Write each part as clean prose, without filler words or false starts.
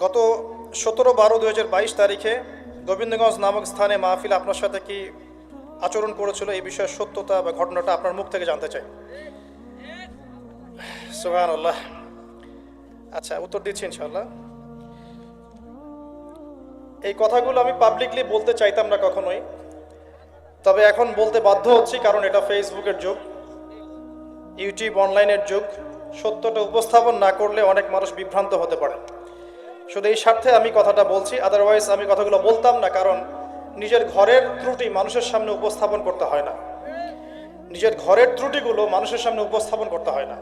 গত 17/12/2022 তারিখে গোবিন্দগঞ্জ নামক স্থানে মাহফিল আপনার সাথে কি আচরণ করেছিল এই বিষয়ে সত্যতা বা ঘটনাটা আপনার মুখ থেকে জানতে চাই। সুবহানাল্লাহ। আচ্ছা, উত্তর দিচ্ছি ইনশাআল্লাহ। এই কথাগুলো আমি পাবলিকলি বলতে চাইতাম না কখনোই, তবে এখন বলতে বাধ্য হচ্ছি, কারণ এটা ফেসবুকের যুগ, ইউটিউব অনলাইনের যুগ। সত্যটা উপস্থাপন না করলে অনেক মানুষ বিভ্রান্ত হতে পারে। শুধু এই স্বার্থে আমি কথাটা বলছি, আদারওয়াইজ আমি কথাগুলো বলতাম না, কারণ নিজের ঘরের ত্রুটি মানুষের সামনে উপস্থাপন করতে হয় না। নিজের ঘরের ত্রুটিগুলো মানুষের সামনে উপস্থাপন করতে হয় না।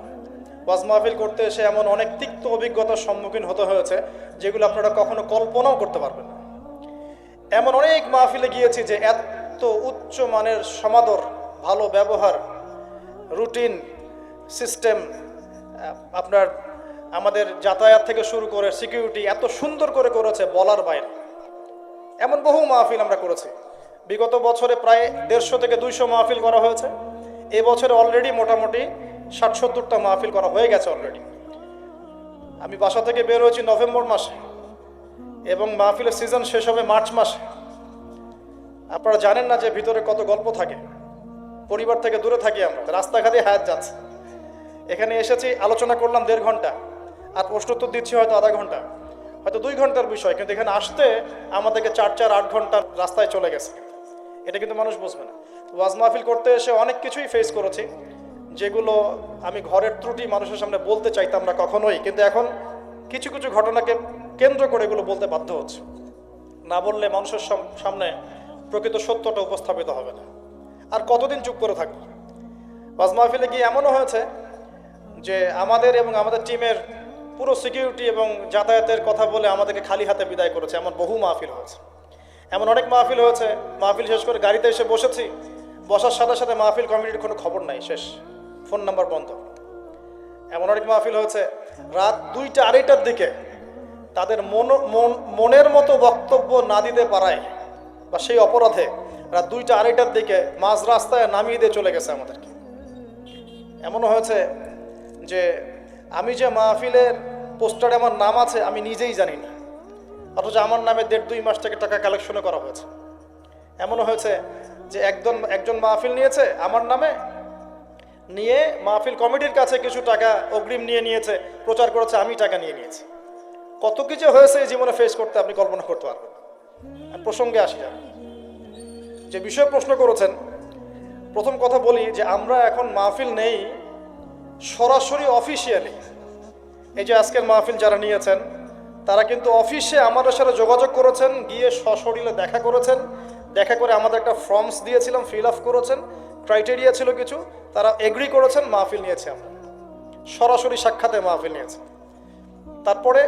ওয়াজ মাহফিল করতে এসে এমন অনেক তিক্ত অভিজ্ঞতার সম্মুখীন হতে হয়েছে যেগুলো আপনারা কখনো কল্পনাও করতে পারবেন না। এমন অনেক মাহফিলে গিয়েছি যে এত উচ্চ মানের সমাদর, ভালো ব্যবহার, রুটিন সিস্টেম, আপনার আমাদের যাতায়াত থেকে শুরু করে সিকিউরিটি এত সুন্দর করে করেছে বলার বাইরে। এমন বহু মাহফিল আমরা করেছি। বিগত বছরে প্রায় 150 থেকে 200 মাহফিল করা হয়েছে। এই বছরে অলরেডি মোটামুটি 60-70টা মাহফিল করা হয়ে গেছে অলরেডি। আমি বাসা থেকে বের হয়েছি নভেম্বর মাসে এবং মাহফিলের সিজন শেষ হবে মার্চ মাসে। আপনারা জানেন না যে ভিতরে কত গল্প থাকে। পরিবার থেকে দূরে থাকি আমরা, রাস্তাঘাটে হায়াত যাচ্ছে। এখানে এসেছি, আলোচনা করলাম 1.5 ঘন্টা, আর প্রশ্নোত্তর দিচ্ছি হয়তো আধা ঘন্টা, হয়তো 2 ঘন্টার বিষয়, কিন্তু এখানে আসতে আমাদেরকে 4-8 ঘন্টা রাস্তায় চলে গেছে। এটা কিন্তু মানুষ বুঝবে না। ওয়াজ মাহফিল করতে এসে অনেক কিছুই ফেস করেছি যেগুলো আমি ঘরের ত্রুটি মানুষের সামনে বলতে চাইতাম না কখনোই, কিন্তু এখন কিছু কিছু ঘটনাকে কেন্দ্র করে এগুলো বলতে বাধ্য হচ্ছে। না বললে মানুষের সামনে প্রকৃত সত্যটা উপস্থাপিত হবে না। আর কতদিন চুপ করে থাকবো? ওয়াজ মাহফিলে গিয়ে এমনও হয়েছে যে আমাদের এবং আমাদের টিমের পুরো সিকিউরিটি এবং যাতায়াতের কথা বলে আমাদেরকে খালি হাতে বিদায় করেছে। এমন বহু মাহফিল হয়েছে। এমন অনেক মাহফিল হয়েছে, মাহফিল শেষ করে গাড়িতে এসে বসেছি, বসার সাথে সাথে মাহফিল কমিটির কোনো খবর নাই, শেষ, ফোন নাম্বার বন্ধ। এমন অনেক মাহফিল হয়েছে রাত 2টা-2:30টার দিকে তাদের মনের মতো বক্তব্য না দিতে পারায় বা সেই অপরাধে রাত 2টা-2:30টার দিকে মাঝ রাস্তায় নামিয়ে দিয়ে চলে গেছে আমাদেরকে। এমনও হয়েছে যে আমি যে মাহফিলের পোস্টারে আমার নাম আছে আমি নিজেই জানি না, অথচ আমার নামে 1.5-2 মাস থেকে টাকা কালেকশনও করা হয়েছে। এমনও হয়েছে যে একজন মাহফিল নিয়েছে আমার নামে, নিয়ে মাহফিল কমিটির কাছে কিছু টাকা অগ্রিম নিয়েছে, প্রচার করেছে আমি টাকা নিয়েছি। কত কিছু হয়েছে এই জীবনে ফেস করতে আপনি কল্পনা করতে পারবেন। প্রসঙ্গে আসি, যে বিষয়ে প্রশ্ন করেছেন, প্রথম কথা বলি যে আমরা এখন মাহফিল নেই সরাসরি অফিসিয়ালি। এই যে আজকের মাহফিল যারা নিয়েছেন তারা কিন্তু অফিসে আমাদের সাথে যোগাযোগ করেছেন, গিয়ে সশরীরে দেখা করেছেন, দেখা করে আমাদের একটা ফর্মস দিয়েছিলাম, ফিল আপ করেছেন, ক্রাইটেরিয়া ছিল কিছু, তারা এগ্রি করেছেন, মাহফিল নিয়েছে। আমরা সরাসরি সাক্ষাতে মাহফিল নিয়েছি। তারপরে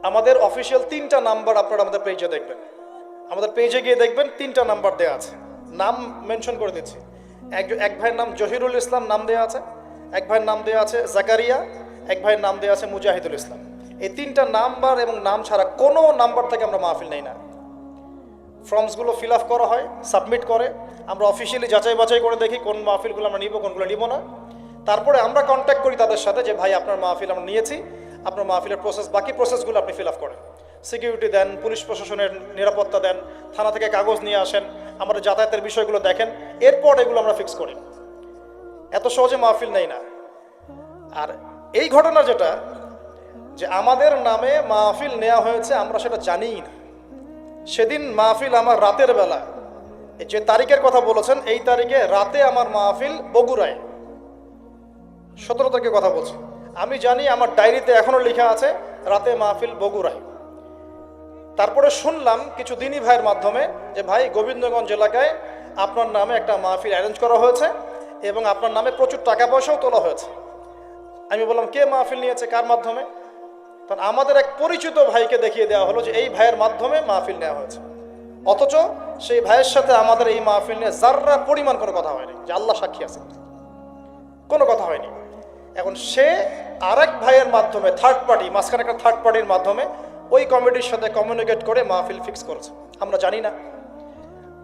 আমাদের অফিসিয়াল 3টা নাম্বার আপনারা আমাদের পেজে দেখবেন, আমাদের পেজে গিয়ে দেখবেন 3টা নাম্বার দেওয়া আছে, নাম মেনশন করে দিচ্ছি। এক ভাইয়ের নাম জহিরুল ইসলাম নাম দেওয়া আছে, এক ভাইয়ের নাম দেওয়া আছে জাকারিয়া, এক ভাইয়ের নাম দেওয়া আছে মুজাহিদুল ইসলাম। এই 3টা নাম্বার এবং নাম ছাড়া কোনো নাম্বার থেকে আমরা মাহফিল নেই না। ফর্মসগুলো ফিল আপ করা হয়, সাবমিট করে, আমরা অফিসিয়ালি যাচাই বাছাই করে দেখি কোন মাহফিলগুলো আমরা নিব, কোনগুলো নিব না। তারপরে আমরা কন্ট্যাক্ট করি তাদের সাথে যে ভাই আপনার মাহফিল আমরা নিয়েছি, আপনার মাহফিলের বাকি প্রসেসগুলো আপনি ফিল আপ করেন, সিকিউরিটি দেন, পুলিশ প্রশাসনের নিরাপত্তা দেন, থানা থেকে কাগজ নিয়ে আসেন, আমাদের যাতায়াতের বিষয়গুলো দেখেন, এরপর এগুলো আমরা ফিক্স করি। এত সহজে মাহফিল নেই না। আর এই ঘটনা যেটা, যে আমাদের নামে মাহফিল নেওয়া হয়েছে আমরা সেটা জানিই না। সেদিন মাহফিল আমার রাতের বেলা, যে তারিখের কথা বলেছেন এই তারিখে রাতে আমার মাহফিল বগুড়ায়, 17 তারিখের কথা বলছি। আমি জানি আমার ডায়েরিতে এখনো লেখা আছে রাতে মাহফিল বগুড়ায়। তারপরে শুনলাম কিছু দিনী ভাইয়ের মাধ্যমে যে ভাই গোবিন্দগঞ্জ এলাকায় আপনার নামে একটা মাহফিল অ্যারেঞ্জ করা হয়েছে এবং আপনার নামে প্রচুর টাকা পয়সাও তোলা হয়েছে। আমি বললাম কে মাহফিল নিয়েছে, কার মাধ্যমে? তখন আমাদের এক পরিচিত ভাইকে দেখিয়ে দেওয়া হলো যে এই ভাইয়ের মাধ্যমে মাহফিল নেওয়া হয়েছে, অথচ সেই ভাইয়ের সাথে আমাদের এই মাহফিল নিয়ে যার্রা পরিমাণ কোনো কথা হয়নি, যে আল্লাহ সাক্ষী আছে, কোনো কথা হয়নি। এখন সে আরেক ভাইয়ের মাধ্যমে, থার্ড পার্টি, মাঝখানে একটা থার্ড পার্টির মাধ্যমে ওই কমিটির সাথে কমিউনিকেট করে মাহফিল ফিক্স করেছে। আমরা জানি না।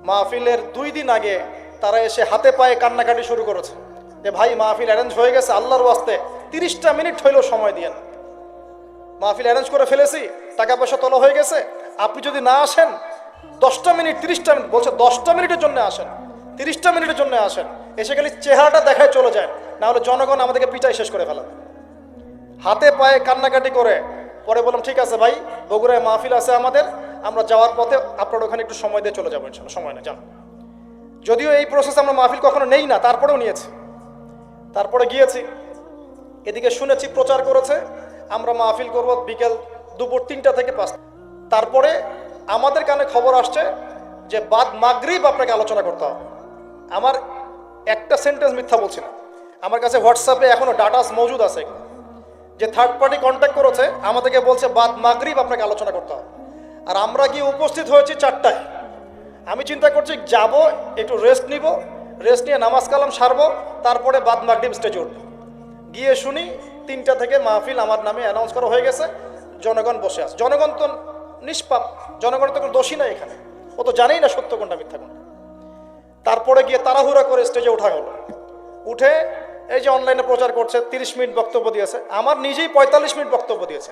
মাহফিলের 2 দিন আগে তারা এসে হাতে পায়ে কান্নাকাটি শুরু করেছে যে ভাই মাহফিল অ্যারেঞ্জ হয়ে গেছে, আল্লাহর ওয়াস্তে 30টা মিনিট হইলেও সময় দিয়েন। মাহফিল অ্যারেঞ্জ করে ফেলেছি, টাকা পয়সা তোলা হয়ে গেছে, আপনি যদি না আসেন 10টা মিনিট 30টা মিনিট বলছে 10টা মিনিটের জন্য আসেন, 30টা মিনিটের জন্য আসেন, এসে খালি চেহারাটা দেখায় চলে যায়, না হলে জনগণ আমাদেরকে পিটাই শেষ করে ফেলাবে। হাতে পায়ে কান্নাকাটি করে পরে বললাম ঠিক আছে ভাই, বগুড়ায় মাহফিল আছে আমাদের, আমরা যাওয়ার পথে আপনার ওখানে একটু সময় দিয়ে চলে যাবো, ইনশাল্লাহ সময় না যান। যদিও এই প্রসেস আমরা মাহফিল কখনো নেই না, তারপরেও নিয়েছি, তারপরে গিয়েছি। এদিকে শুনেছি প্রচার করেছে আমরা মাহফিল করব বিকেল দুপুর 3টা থেকে 5টা। তারপরে আমাদের কানে খবর আসছে যে বাদ মাগরিব আপনাকে আলোচনা করতে হবে। আমার একটা সেন্টেন্স মিথ্যা বলছি না, আমার কাছে হোয়াটসঅ্যাপে এখনো ডাটাস মজুদ আছে, যে থার্ড পার্টি কন্ট্যাক্ট করেছে আমাদেরকে বলছে বাদ মাগরিব আপনাকে আলোচনা করতে হবে। আর আমরা গিয়ে উপস্থিত হয়েছি 4টায়। আমি চিন্তা করছি যাব, একটু রেস্ট নিব, রেস্ট নিয়ে নামাজ কালাম সারবো, তারপরে বাদ মাগরিব স্টেজে উঠবো। গিয়ে শুনি 3টা থেকে মাহফিল আমার নামে অ্যানাউন্স করা হয়ে গেছে, জনগণ বসে আছে। জনগণ তো নিষ্পাপ, জনগণের তো কোনো দোষী নাই এখানে, ও তো জানেই না সত্য কোনটা মিথ্যা কোনটা। তারপরে গিয়ে তাড়াহুড়া করে স্টেজে ওঠা হলো। উঠে এই যে অনলাইনে প্রচার করছে 30 মিনিট বক্তব্য দিয়েছে, আমার নিজেই 45 মিনিট বক্তব্য দিয়েছে,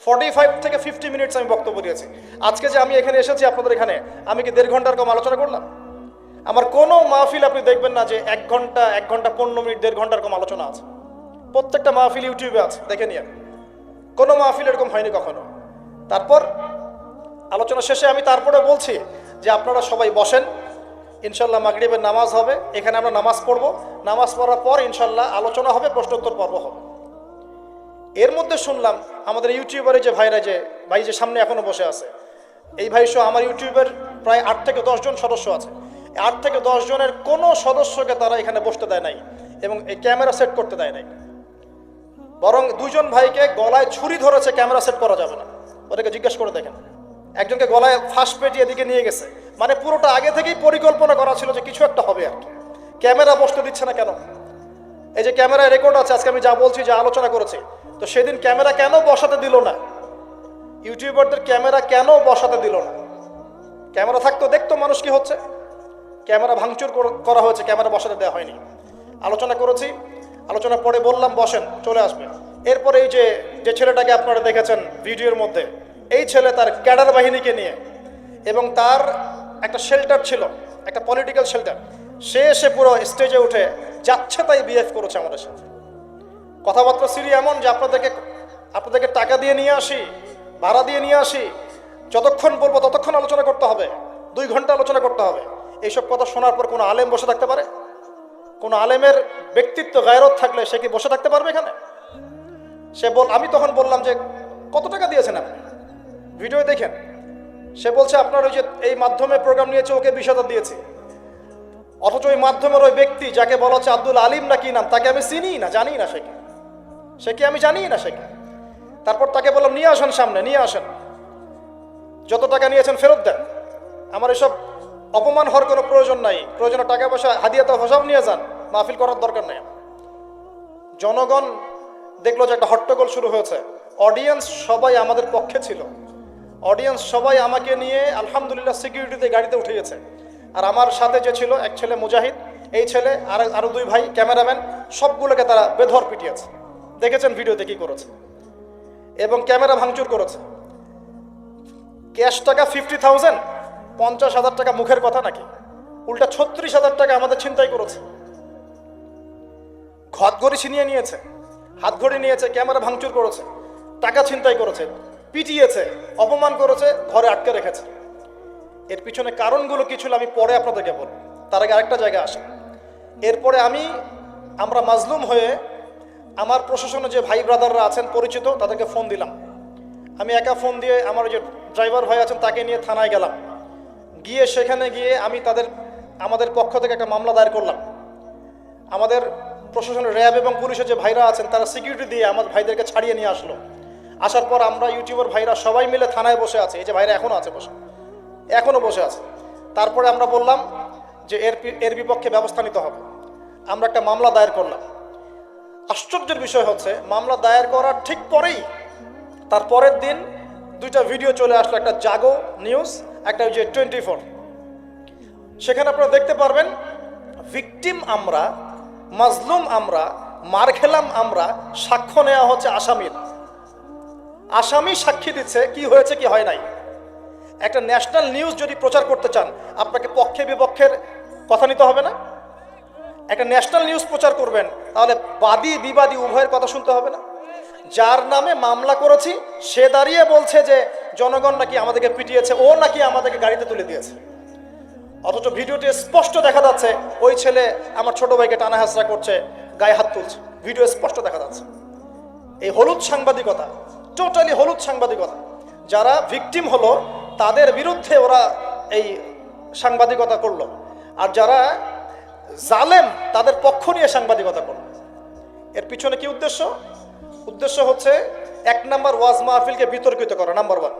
45 থেকে 50 মিনিটস আমি বক্তব্য দিয়েছি। আজকে যে আমি এখানে এসেছি আপনাদের এখানে, আমি কি 1.5 ঘন্টার কম আলোচনা করলাম? আমার কোনো মাহফিল আপনি দেখবেন না যে 1 ঘন্টা 1 ঘন্টা 15 মিনিট 1.5 ঘন্টার কম আলোচনা আছে। প্রত্যেকটা মাহফিল ইউটিউবে আছে, দেখে নিয়ে। কোনো মাহফিল এরকম হয়নি কখনো। তারপর আলোচনা শেষে আমি তারপরে বলছি যে আপনারা সবাই বসেন, ইনশাল্লাহ মাগরিবের নামাজ হবে, এখানে আমরা নামাজ পড়বো, নামাজ পড়ার পর ইনশাল্লাহ আলোচনা হবে, প্রশ্নোত্তর পর্ব হবে। এর মধ্যে শুনলাম আমাদের ইউটিউবারে যে ভাইরা, যে ভাই যে সামনে এখনো বসে আছে, এই ভাই সহ আমার ইউটিউবের প্রায় 8 থেকে 10 জন সদস্য আছে। 8 থেকে 10 জনের কোনো সদস্যকে তারা এখানে বসতে দেয় নাই এবং এই ক্যামেরা সেট করতে দেয় নাই। বরং 2 জন ভাইকে গলায় ছুরি ধরেছে, ক্যামেরা সেট করা যাবে না, ওদেরকে জিজ্ঞেস করে দেখেন। একজনকে গলায় ফাঁস পেটিয়ে এদিকে নিয়ে গেছে, মানে পুরোটা আগে থেকেই পরিকল্পনা করা ছিল যে কিছু একটা হবে আর কি। ক্যামেরা বসতে দিচ্ছে না কেন? এই যে ক্যামেরায় রেকর্ড আছে, আজকে আমি যা বলছি, যা আলোচনা করেছি, তো সেদিন ক্যামেরা কেন বসাতে দিল না? ইউটিউবারদের ক্যামেরা কেন বসাতে দিল না? ক্যামেরা থাকতো, দেখতো মানুষ কি হচ্ছে। ক্যামেরা ভাঙচুর করা হয়েছে, ক্যামেরা বসাতে দেওয়া হয়নি। আলোচনা করেছি, আলোচনা পরে বললাম বসেন, চলে আসবে। এরপরে এই যে ছেলেটাকে আপনারা দেখেছেন ভিডিওর মধ্যে, এই ছেলে তার ক্যাডার বাহিনীকে নিয়ে, এবং তার একটা শেল্টার ছিল, একটা পলিটিক্যাল শেল্টার, সে এসে পুরো স্টেজে উঠে যাচ্ছে তাই বিহেভ করেছে আমাদের সাথে। কথাবার্তা সিরি এমন যে আপনাদেরকে টাকা দিয়ে নিয়ে আসি, ভাড়া দিয়ে নিয়ে আসি, যতক্ষণ বলবো ততক্ষণ আলোচনা করতে হবে, 2 ঘন্টা আলোচনা করতে হবে। এইসব কথা শোনার পর কোনো আলেম বসে থাকতে পারে? কোনো আলেমের ব্যক্তিত্ব গায়রত থাকলে সে কি বসে থাকতে পারবে এখানে? আমি তখন বললাম যে কত টাকা দিয়েছেন আপনি? ভিডিও দেখেন। সে বলছে আপনার ওই যে এই মাধ্যমে প্রোগ্রাম নিয়েছে, ওকে 20,000 দিয়েছে। অথচ ওই মাধ্যমের ওই ব্যক্তি যাকে বলা হচ্ছে আব্দুল আলিম না কি নাম, তাকে আমি চিনি না, জানি না সে কি আমি জানি না সে কি। তারপর তাকে বললাম নিয়ে আসেন সামনে, নিয়ে আসেন, যত টাকা নিয়েছেন ফেরত দেন। আমার এসব অপমান হওয়ার কোনো প্রয়োজন নাই, প্রয়োজনে টাকা পয়সা হাদিয়া তো সব নিয়ে যান, মাহফিল করার দরকার নেই। জনগণ দেখলো যে একটা হট্টগোল শুরু হয়েছে, অডিয়েন্স সবাই আমাদের পক্ষে ছিল, অডিয়েন্স সবাই আমাকে নিয়ে আলহামদুলিল্লাহ সিকিউরিটিতে গাড়িতে উঠে গেছে। আর আমার সাথে যে ছিল এক ছেলে মুজাহিদ, এই ছেলে আরো 2 ভাই ক্যামেরাম্যান, সবগুলোকে তারা বেধর পিটিয়েছে, দেখেছেন ভিডিওতে কি করেছে, এবং ক্যামেরা ভাঙচুর করেছে। ক্যাশ টাকা 50,000, 50,000 টাকা মুখের কথা নাকি? উল্টা 36,000 টাকা আমাদের ছিনতাই করেছে। হাতঘড়ি ছিনিয়ে নিয়েছে, হাতঘড়ি নিয়েছে, ক্যামেরা ভাঙচুর করেছে, টাকা ছিনতাই করেছে, পিটিয়েছে, অপমান করেছে, ঘরে আটকে রেখেছে। এর পিছনে কারণগুলো কি ছিল আমি পরে আপনাদেরকে বলব, তার আগে আরেকটা জায়গায় আসে। এরপরে আমরা মাজলুম হয়ে আমার প্রশাসনে যে ভাই ব্রাদাররা আছেন পরিচিত, তাদেরকে ফোন দিলাম। আমি একা ফোন দিয়ে আমার যে ড্রাইভার ভাই আছেন তাকে নিয়ে থানায় গেলাম। গিয়ে সেখানে গিয়ে আমি আমাদের পক্ষ থেকে একটা মামলা দায়ের করলাম। আমাদের প্রশাসনের র্যাব এবং পুলিশের যে ভাইরা আছেন তারা সিকিউরিটি দিয়ে আমার ভাইদেরকে ছাড়িয়ে নিয়ে আসলো। আসার পর আমরা ইউটিউবার ভাইরা সবাই মিলে থানায় বসে আছে, এই যে ভাইরা এখনও আছে বসে, এখনও বসে আছে। তারপরে আমরা বললাম যে এর বিপক্ষে ব্যবস্থা নিতে হবে। আমরা একটা মামলা দায়ের করলাম। আশ্চর্যের বিষয় হচ্ছে মামলা দায়ের করার ঠিক পরেই তার পরের দিন 2টা ভিডিও চলে আসলো, একটা জাগো নিউজ, একটা ওই যে 24। সেখানে আপনারা দেখতে পারবেন ভিকটিম আমরা, মাজলুম আমরা, মার খেলাম আমরা, সাক্ষ্য নেওয়া হচ্ছে আসামির। আসামি সাক্ষী দিচ্ছে কি হয়েছে কি হয় নাই। একটা ন্যাশনাল নিউজ যদি প্রচার করতে চান আপনাকে পক্ষে বিপক্ষের কথা নিতে হবে না? একটা ন্যাশনাল নিউজ প্রচার করবেন তাহলে বাদী বিবাদী উভয়ের কথা শুনতে হবে না? যার নামে মামলা করেছি সে দাঁড়িয়ে বলছে যে জনগণ নাকি আমাদেরকে পিটিয়েছে, ও নাকি আমাদেরকে গাড়িতে তুলে দিয়েছে, অথচ ভিডিওতে স্পষ্ট দেখা যাচ্ছে ওই ছেলে আমার ছোট ভাইকে টানা হাসরা করছে, গায়ে হাত তুলছে, ভিডিও স্পষ্ট দেখা যাচ্ছে। এই হলুদ সাংবাদিকতা, টোটালি হলুদ সাংবাদিকতা। যারা ভিকটিম হলো তাদের বিরুদ্ধে ওরা এই সাংবাদিকতা করলো, আর যারা জালেম তাদের পক্ষ নিয়ে সাংবাদিকতা করলো। এর পিছনে কি উদ্দেশ্য? উদ্দেশ্য হচ্ছে 1 নম্বর ওয়াজ মাহফিলকে বিতর্কিত করা, নাম্বার 1।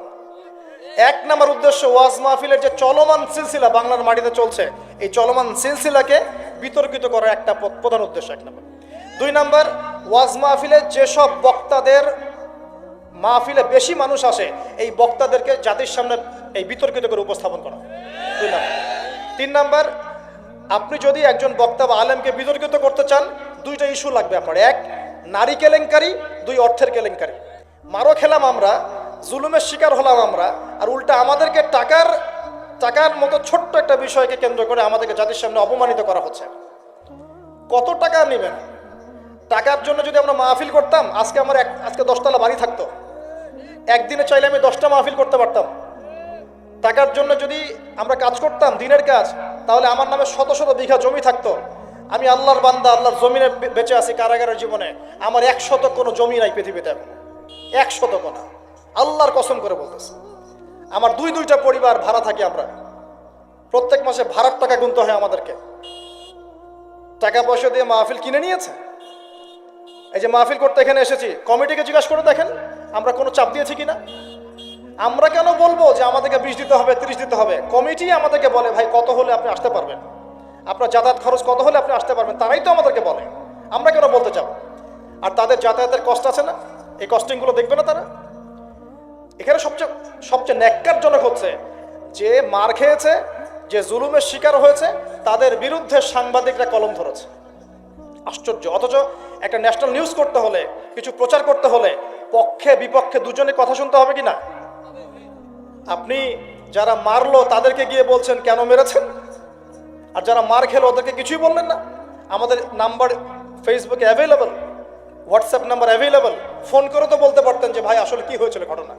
1 নম্বর উদ্দেশ্য ওয়াজ মাহফিলের যে চলমান সিলসিলা বাংলার মাটিতে চলছে, এই চলমান সিলসিলাকে বিতর্কিত করা একটা প্রধান উদ্দেশ্য 1 নম্বর। 2 নম্বর, ওয়াজ মাহফিলে যেসব বক্তাদের মাহফিলে বেশি মানুষ আসে এই বক্তাদেরকে জাতির সামনে এই বিতর্কিত করে উপস্থাপন করা, 2 নম্বর। 3 নম্বর, আপনি যদি একজন বক্তা বা আলেমকে বিতর্কিত করতে চান 2টা ইস্যু লাগবে আপনার। 1 নারী কেলেঙ্কারি, 2 অর্থের কেলেঙ্কারি। মারো খেলাম আমরা, জুলুমের শিকার হলাম আমরা, আর উল্টা আমাদেরকে টাকার মতো ছোট্ট একটা বিষয়কে কেন্দ্র করে আমাদেরকে জাতির সামনে অপমানিত করা হচ্ছে। কত টাকা নেবেন? টাকার জন্য যদি আমরা মাহফিল করতাম আজকে 10 তলা বাড়ি থাকতো। একদিনে চাইলে আমি 10টা মাহফিল করতে পারতাম। টাকার জন্য যদি আমরা কাজ করতাম দিনের কাজ, তাহলে আমার নামে শত শত বিঘা জমি থাকতো। আমি আল্লাহর বান্দা, আল্লাহর জমিনে বেঁচে আছি কারাগারের জীবনে, আমার 100 কোনো জমি নাই পৃথিবীতে, 100 না, আল্লাহর কসম করে বলতেছে। আমার 2টা পরিবার ভাড়া থাকি আমরা, প্রত্যেক মাসে ভাড়ার টাকা গুনতে হয় আমাদেরকে। টাকা পয়সা দিয়ে মাহফিল কিনে নিয়েছে। এই যে মাহফিল করতে এখানে এসেছি, কমিটিকে জিজ্ঞাসা করে দেখেন আমরা কোনো চাপ দিয়েছি কিনা। আমরা কেন বলবো যে আমাদেরকে 20 দিতে হবে, 30 দিতে হবে? কমিটি আমাদেরকে বলে ভাই কত হলে আপনি আসতে পারবেন, আপনার যাতায়াত খরচ কত হলে আপনি আসতে পারবেন, তারাই তো আমাদেরকে বলে। আমরা কেন বলতে যাব? আর তাদের যাতায়াতের কষ্ট আছে না, এই কস্টিংগুলো দেখবে না তারা? এখানে সবচেয়ে ন্যাক্কারজনক হচ্ছে যে মার খেয়েছে, যে জুলুমের শিকার হয়েছে, তাদের বিরুদ্ধে সাংবাদিকরা কলম ধরেছে। আশ্চর্য। অথচ একটা ন্যাশনাল নিউজ করতে হলে, কিছু প্রচার করতে হলে পক্ষে বিপক্ষে দুজনে কথা শুনতে হবে কি না? আপনি যারা মারলো তাদেরকে গিয়ে বলছেন কেন মেরেছেন, আর যারা মার খেলো ওদেরকে কিছুই বললেন না। আমাদের নাম্বার ফেসবুকে available, WhatsApp number available, phone করে তো বলতে পারতেন যে ভাই আসলে কি হয়েছিল ঘটনা।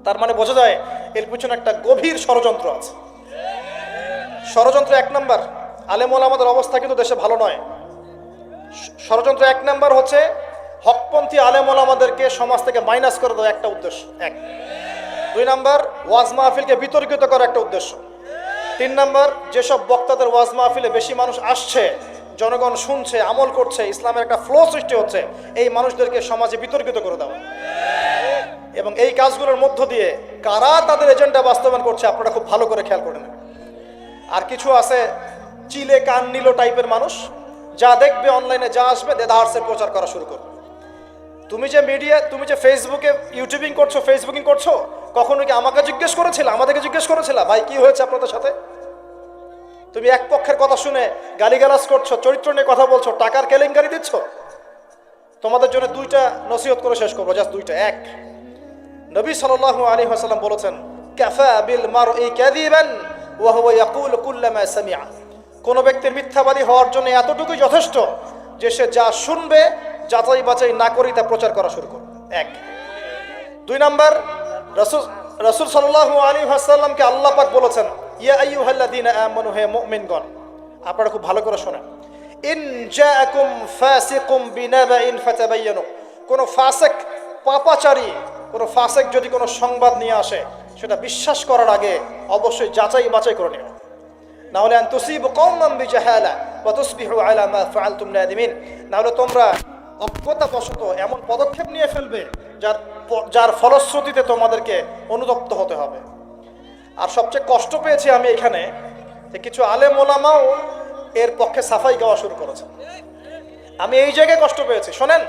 তার মানে বোঝা যায় এর পিছনে একটা গভীর ষড়যন্ত্র আছে। ষড়যন্ত্র 1 নম্বর, আলেম ওলামাদের অবস্থা কিন্তু দেশে ভালো নয়। ষড়যন্ত্র 1 নম্বর হচ্ছে হকপন্থী আলেম ওলামাদেরকে সমাজ থেকে মাইনাস করে দেওয়া, একটা উদ্দেশ্য 1। 2 নম্বর, ওয়াজ মাহফিলকে বিতর্কিত করা, একটা উদ্দেশ্য। 3 নম্বর, যেসব বক্তাদের ওয়াজ মাহফিলে বেশি মানুষ আসছে, জনগণ শুনছে, আমল করছে, ইসলামের একটা ফ্লো সৃষ্টি হচ্ছে, এই মানুষদেরকে সমাজে বিতর্কিত করে দেওয়া। এবং এই কাজগুলোর মধ্য দিয়ে কারা তাদের এজেন্ডা বাস্তবায়ন করছে আপনারা খুব ভালো করে খেয়াল করে নেন। আর কিছু আছে চিলে কান নিল টাইপের মানুষ, যা দেখবে অনলাইনে যা আসবে দেদারসের প্রচার করা শুরু করবে। তুমি যে ফেসবুকে ইউটিউবিং করছো, ফেসবুকিং করছো, কখনো কি আমাদেরকে জিজ্ঞেস করেছিলা ভাই কি হয়েছে আপনাদের সাথে? তুমি এক পক্ষের কথা শুনে গালিগালাজ করছো, চরিত্র নিয়ে কথা বলছো, টাকার কেলেঙ্কারি দিচ্ছ। তোমাদের জন্য 2টা নসিহত করে শেষ করবো, জাস্ট 2টা। 1, নবী সাল্লাল্লাহু আলাইহি ওয়াসাল্লাম বলেছেন কাফা বিল মারই কাযিবান ওয়া হুয়া ইয়াকুলু কুল্লামা সামিআ। কোন ব্যক্তির মিথ্যাবাদী হওয়ার জন্য এতটুকুই যথেষ্ট যে সে যা শুনবে যাচাই বাছাই না করেই তা প্রচার করা শুরু করবে। 1। 2 নম্বর, রাসূল সাল্লাল্লাহু আলাইহি ওয়াসাল্লামকে আল্লাহ পাক বলেছেন ইয়া আইয়ুহাল্লাযীনা আমানু, হে মুমিনগণ আপনারা খুব ভালো করে শোনেন, ইন জাআকুম ফাসিকুম বিনাবাইন ফাতাবায়ানু। কোন ফাসিক, পাপাচারী কোন ফাসিক যদি কোনো সংবাদ নিয়ে আসে সেটা বিশ্বাস করার আগে অবশ্যই যাচাই বাছাই করে নিও, না হলে আন তুসিবু কওমান বিজাহালা ওয়া তুসবিহু আলা মা ফাআলতুম নাদিমিন। না হলে তোমরা অজ্ঞতাবশত এমন পদক্ষেপ নিয়ে ফেলবে যার ফলশ্রুতিতে তোমাদেরকে অনুতপ্ত হতে হবে। আর সবচেয়ে কষ্ট পেয়েছি আমি এখানে যে কিছু আলেম ওলামাও এর পক্ষে সাফাই গাওয়া শুরু করেছে। আমি এই জায়গায় কষ্ট পেয়েছি। শোনেন,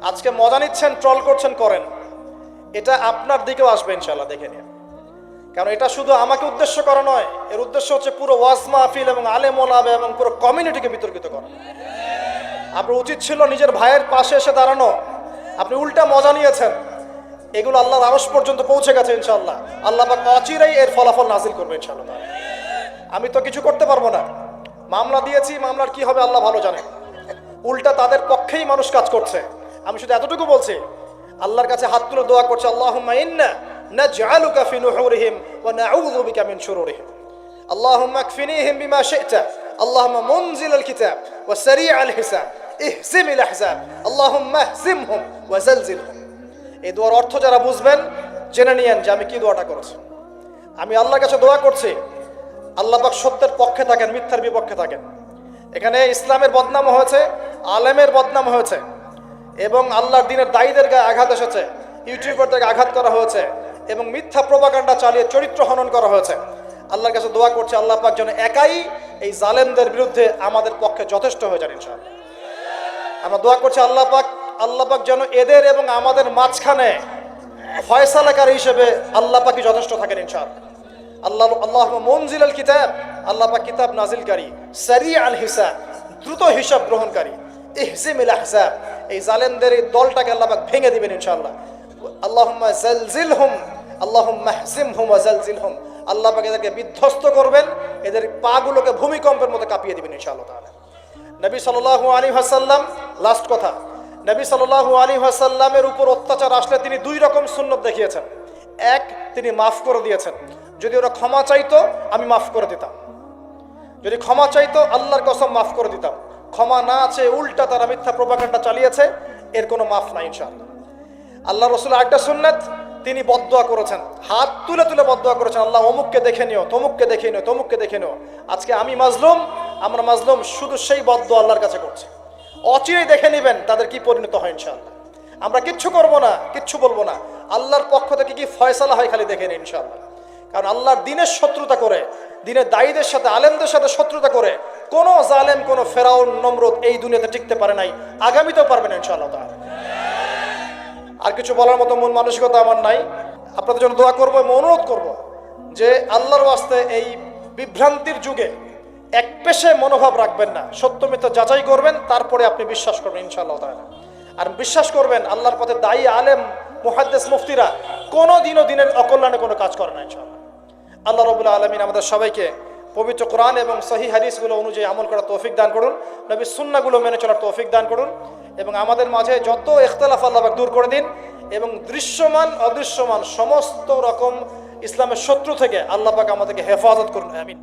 আজকে মজা নিচ্ছেন, ট্রল করছেন, করেন, এটা আপনার দিকেও আসবে ইনশাআল্লাহ, দেখে নিন। কারণ এটা শুধু আমাকে উদ্দেশ্য করা নয়, এর উদ্দেশ্য হচ্ছে পুরো ওয়াজ মাহফিল এবং আলেম ওলামা এবং পুরো কমিউনিটিকে বিতর্কিত করা। আপনার উচিত ছিল নিজের ভাইয়ের পাশে এসে দাঁড়ানো, আপনি উল্টা মজা নিয়েছেন। এগুলো আল্লাহর আরশ পর্যন্ত পৌঁছে গেছে ইনশাআল্লাহ। আল্লাহ পাক অচিরেই এর ফলাফল নাজিল করবে ইনশাআল্লাহ। আমি তো কিছু করতে পারবো না, মামলা দিয়েছি, মামলার কি হবে আল্লাহ ভালো জানে। উল্টা তাদের পক্ষেই মানুষ কাজ করছে। আমি শুধু এতটুকু বলছি, আল্লাহর কাছে হাত তুলে দোয়া করছে, আল্লাহুম্মা ইন্না নাজআলুকা ফি নুহুরিহিম ওয়া নাউযু বিকা মিন শুরুরিহিম, আল্লাহুম্মা আকফিনিহিম বিমা শি'তা, আল্লাহুম্মা মুনজিলাল কিতাব ওয়া সারি'আল হিসাব, ইহজিমিল আহজাব, আল্লাহুম্মা ইহজিমহুম ওয়া জালজিলহুম। এই দোয়ার অর্থ যারা বুঝবেন জেনে নিয়েন যে আমি কি দোয়াটা করেছি। আমি আল্লাহর কাছে দোয়া করছি আল্লাহ পাক সত্যের পক্ষে থাকেন, মিথ্যার বিপক্ষে থাকেন। এখানে ইসলামের বদনাম হয়েছে, আলেমের বদনাম হয়েছে, এবং আল্লাহর দ্বীনের দায়ীদের গায়ে আঘাত এসেছে, ইউটিউবারদেরকে আঘাত করা হয়েছে, এবং মিথ্যা প্রপাগান্ডা চালিয়ে চরিত্র হনন করা হয়েছে। আল্লাহর কাছে দোয়া করছে আল্লাহ পাক যেন একাই এই জালেমদের বিরুদ্ধে আমাদের পক্ষে যথেষ্ট হয়ে যান ইনশাআল্লাহ। আমরা দোয়া করছি আল্লাহ পাক যেন এদের এবং আমাদের মাঝখানে ফয়সালাকারী হিসেবে আল্লাহ পাকই যথেষ্ট থাকেন ইনশাআল্লাহ। আল্লাহুম্মা মুনজিলাল কিতাব, আল্লাহ পাক কিতাব নাজিলকারী, সারি'আল হিসাব, দ্রুত হিসাব গ্রহণকারী, ইহজিমিল আহজাব, এই জালেমদের এই দলটাকে আল্লাহ পাক ভেঙে দিবেন ইনশাআল্লাহ। আল্লাহুম্মা জালজিলহুম, আল্লাহুম্মা ইহজিমহুম ওয়া জালজিলহুম, আল্লাহ পাক এদেরকে বিধ্বস্ত করবেন, এদের পাগুলোকে ভূমিকম্পের মতো কাঁপিয়ে দিবেন ইনশাআল্লাহ তাআলা। নবী সাল্লাল্লাহু আলাইহি ওয়াসাল্লাম, লাস্ট কথা, নবী সাল্লাল্লাহু আলাইহি ওয়াসাল্লামের উপর অত্যাচার আসলে তিনি দুই রকম সুন্নত দেখিয়েছেন। এক, তিনি মাফ করে দিয়েছেন, যদি ওরা ক্ষমা চাইতো আমি মাফ করে দিতাম, যদি ক্ষমা চাইতো আল্লাহর কসম মাফ করে দিতাম। ক্ষমা না আছে, উল্টা তারা মিথ্যা প্রপাগান্ডা চালিয়েছে, এর কোনো মাফ নাই ইনশাআল্লাহ। আল্লাহ রাসূল আরেকটা সুন্নাত, তিনি বদদোয়া করেছেন, হাত তুলে তুলে বদদোয়া করেছেন, আল্লাহ অমুককে দেখে নিও, তমুককে দেখে নিও, তমুককে দেখে নিও। আজকে আমি মাজলুম, আমরা মাজলুম, শুধু সেই বদদোয়া আল্লাহর কাছে করছে। অচিরেই দেখে নেবেন তাদের কি পরিণত হয় ইনশাআল্লাহ। আমরা কিচ্ছু করব না, কিচ্ছু বলবো না, আল্লাহর পক্ষ থেকে কি ফয়সালা হয় খালি দেখে নিন ইনশাআল্লাহ। কারণ আল্লাহর দ্বীনের শত্রুতা করে, দ্বীনের দায়ীদের সাথে, আলেমদের সাথে শত্রুতা করে কোনো জালেম, কোনো ফেরাউন, নমরুদ এই দুনিয়াতে টিকতে পারে নাই, আগামীতেও পারবে না ইনশাআল্লাহ তাআলা। আর কিছু বলার মতো মন মানসিকতা আমার নাই। আপনাদের জন্য দোয়া করবো এবং অনুরোধ করবো যে আল্লাহর ওয়াস্তে এই বিভ্রান্তির যুগে এক পেশে মনোভাব রাখবেন না, সত্য মিথ্যা যাচাই করবেন, তারপরে আপনি বিশ্বাস করবেন ইনশাআল্লাহ তাআলা। আর বিশ্বাস করবেন আল্লাহর পথে দায়ী, আলেম, মুহাদ্দিস, মুফতিরা কোনো দিনও দিনের অকল্যাণে কোনো কাজ করে না ইনশাআল্লাহ। আল্লাহ রাব্বুল আলামিন আমাদের সবাইকে পবিত্র কোরআন এবং সহিহ হাদিসগুলো অনুযায়ী আমল করার তৌফিক দান করুন, নবীর সুন্নাহগুলো মেনে চলার তৌফিক দান করুন, এবং আমাদের মাঝে যত ইখতিলাফ আল্লাহ পাক দূর করে দিন, এবং দৃশ্যমান অদৃশ্যমান সমস্ত রকম ইসলামের শত্রু থেকে আল্লাহ পাক আমাদেরকে হেফাজত করুন, আমিন।